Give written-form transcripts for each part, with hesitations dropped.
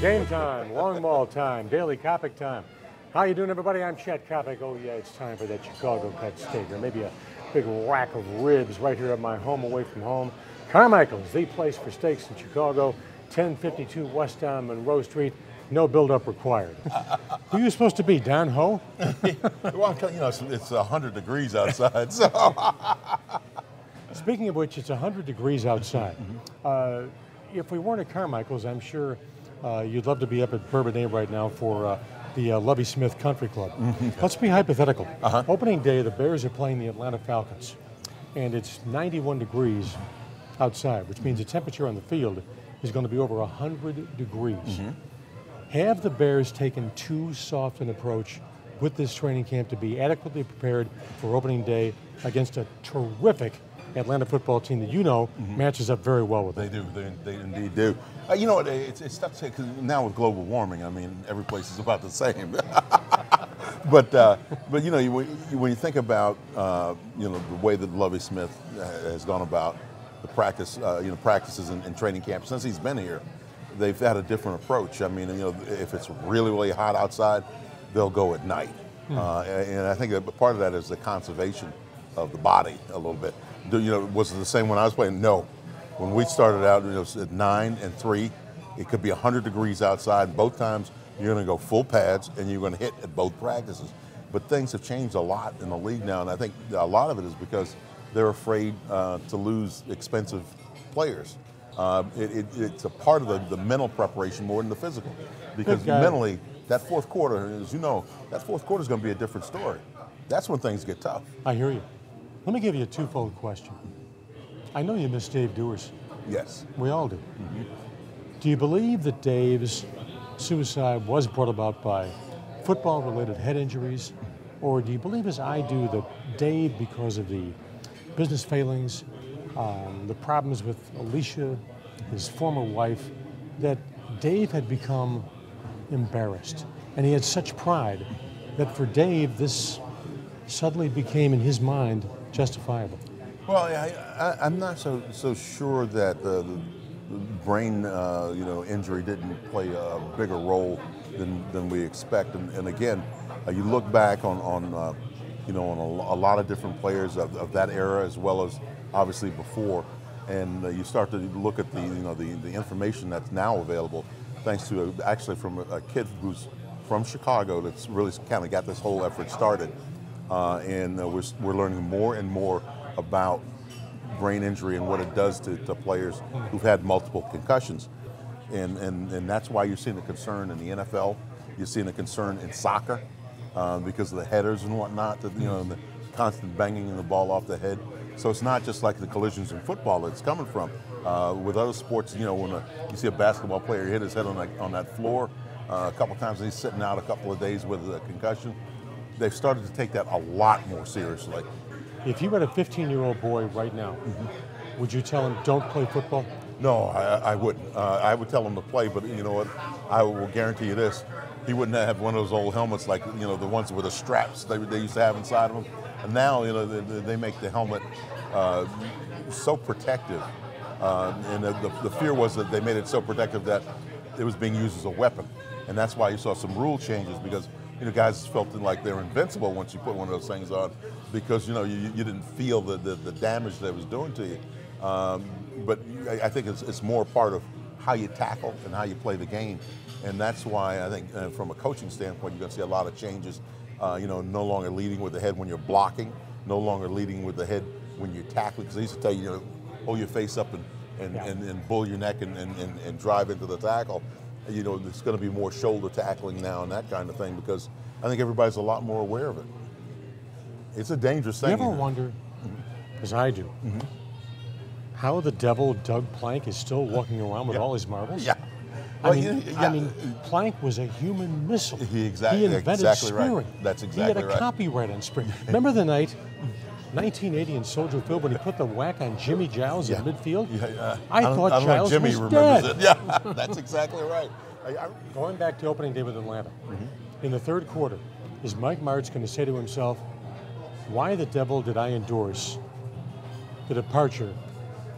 Game time, long ball time, Daily Coppock time. How you doing, everybody? I'm Chet Coppock. Oh yeah, it's time for that Chicago cut steak, or maybe a big rack of ribs right here at my home away from home. Carmichael's, the place for steaks in Chicago, 1052 West on Monroe Street. No build-up required. Who are you supposed to be, Don Ho? Well, I'm telling you, it's 100 degrees outside. So. Speaking of which, it's 100 degrees outside. If we weren't at Carmichael's, I'm sure you'd love to be up at Bourbonnais right now for the Lovie Smith Country Club. Let's be hypothetical. Opening day, the Bears are playing the Atlanta Falcons, and it's 91 degrees outside, which means the temperature on the field is going to be over 100 degrees. Have the Bears taken too soft an approach with this training camp to be adequately prepared for opening day against a terrific Atlanta football team that you know matches up very well with them? They indeed do. You know what, it's tough to say, because now with global warming, I mean, every place is about the same. but you know, when you think about you know, the way that Lovie Smith has gone about the practices and training camp since he's been here, they've had a different approach. I mean, you know, if it's really, really hot outside, they'll go at night. And I think that part of that is the conservation of the body a little bit. You know, was it the same when I was playing? No. When we started out, it was at 9 and 3. It could be 100 degrees outside. Both times you're going to go full pads and you're going to hit at both practices. But things have changed a lot in the league now, and I think a lot of it is because they're afraid to lose expensive players. It's a part of the mental preparation more than the physical, because mentally, that fourth quarter, as you know, that fourth quarter is going to be a different story. That's when things get tough. I hear you. Let me give you a twofold question. I know you miss Dave Dewars. Yes. We all do. Do you believe that Dave's suicide was brought about by football-related head injuries, or do you believe, as I do, that Dave, because of the business failings, the problems with Alicia, his former wife, that Dave had become embarrassed, and he had such pride that for Dave this suddenly became, in his mind, justifiable? Well, I'm not so sure that the brain you know, injury didn't play a bigger role than we expect. And again, you look back on you know, on a lot of different players of that era, as well as obviously before, and you start to look at the, you know, the information that's now available, thanks to actually from a kid who's from Chicago that's really kind of got this whole effort started, and we're learning more and more about brain injury and what it does to players who've had multiple concussions, and that's why you're seeing a concern in the NFL. You're seeing a concern in soccer because of the headers and whatnot, you know, and the constant banging of the ball off the head. So it's not just like the collisions in football that it's coming from. With other sports, you know, when you see a basketball player hit his head on that floor a couple times, and he's sitting out a couple of days with a concussion, they've started to take that a lot more seriously. If you had a 15-year-old boy right now, would you tell him, don't play football? No, I wouldn't. I would tell him to play, but you know what? I will guarantee you this. He wouldn't have one of those old helmets like, you know, the ones with the straps they used to have inside of them. And now, you know, they make the helmet so protective. And the fear was that they made it so protective that it was being used as a weapon. And that's why you saw some rule changes, because, you know, guys felt like they're invincible once you put one of those things on, because, you know, you didn't feel the damage that it was doing to you. But I think it's more part of how you tackle and how you play the game. And that's why I think from a coaching standpoint, you're going to see a lot of changes. You know, no longer leading with the head when you're blocking, no longer leading with the head when you're tackling. Because they used to tell you, you know, hold your face up and bull your neck and drive into the tackle. You know, there's going to be more shoulder tackling now and that kind of thing, because I think everybody's a lot more aware of it. It's a dangerous thing. You ever wonder, as I do, how the devil Doug Plank is still walking around with all his marbles? Yeah. I mean, Plank was a human missile. He invented spearing. Right. That's exactly right. He had a copyright on spearing. Remember the night, 1980 in Soldier Field, when he put the whack on Jimmy Giles in midfield? I thought Giles Jimmy was remembers dead. it. Yeah, that's exactly right. Going back to opening day with Atlanta, in the third quarter, is Mike Martz going to say to himself, why the devil did I endorse the departure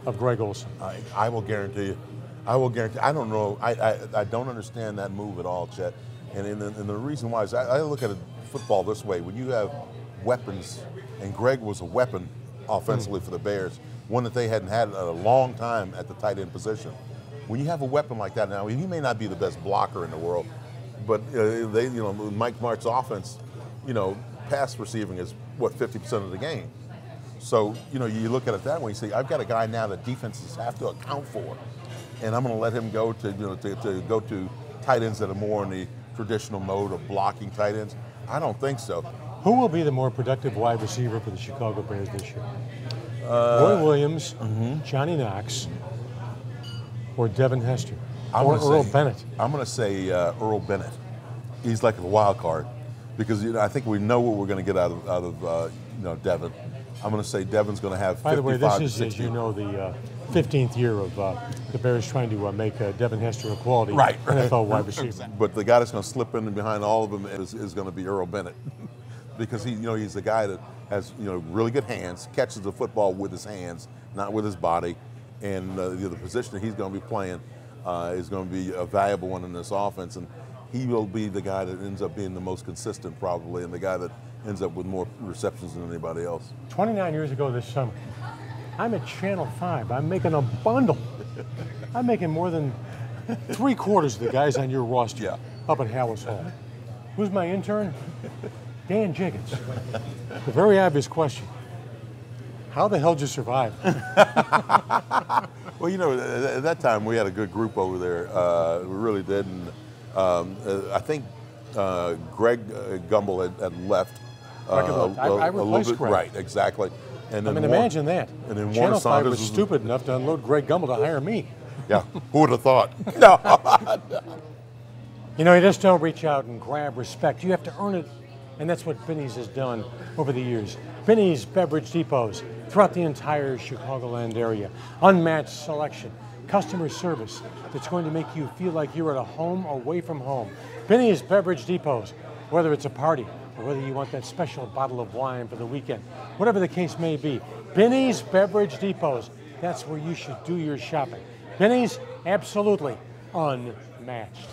of Greg Olsen? I will guarantee you, I will guarantee. I don't know. I don't understand that move at all, Chet. And the reason why is I look at football this way: when you have weapons, and Greg was a weapon offensively for the Bears, one that they hadn't had in a long time at the tight end position. When you have a weapon like that, now he may not be the best blocker in the world, but Mike Martz offense, pass receiving is what 50% of the game. So you look at it that way. You say, I've got a guy now that defenses have to account for, and I'm going to let him go to to go to tight ends that are more in the traditional mode of blocking tight ends. I don't think so. Who will be the more productive wide receiver for the Chicago Bears this year? Roy Williams, Johnny Knox, or Devin Hester, or Earl Bennett? I'm going to say Earl Bennett. He's like a wild card because I think we know what we're going to get out of Devin. I'm going to say Devin's going to have 55 By the way, this is, 60. as you know, the 15th year of the Bears trying to make Devin Hester a quality NFL wide receiver. But the guy that's going to slip in behind all of them is going to be Earl Bennett. Because he's the guy that has really good hands, catches the football with his hands, not with his body, and the position that he's going to be playing is going to be a valuable one in this offense, and he will be the guy that ends up being the most consistent probably, and the guy that ends up with more receptions than anybody else. 29 years ago this summer, I'm at Channel 5. I'm making a bundle. I'm making more than 3/4 of the guys on your roster up at Hallis Hall. Who's my intern? Dan Jiggetts. The very obvious question: how the hell did you survive? Well, at that time we had a good group over there. We really did, and I think Greg Gumbel had left. I replaced Greg. Right, exactly. And then imagine that. And then Channel 5 was stupid enough to unload Greg Gumbel to hire me. Yeah, who would have thought? No. You just don't reach out and grab respect. You have to earn it. And that's what Binny's has done over the years. Binny's Beverage Depots throughout the entire Chicagoland area. Unmatched selection, customer service that's going to make you feel like you're at a home away from home. Binny's Beverage Depots, whether it's a party or whether you want that special bottle of wine for the weekend, whatever the case may be. Binny's Beverage Depots, that's where you should do your shopping. Binny's, absolutely unmatched.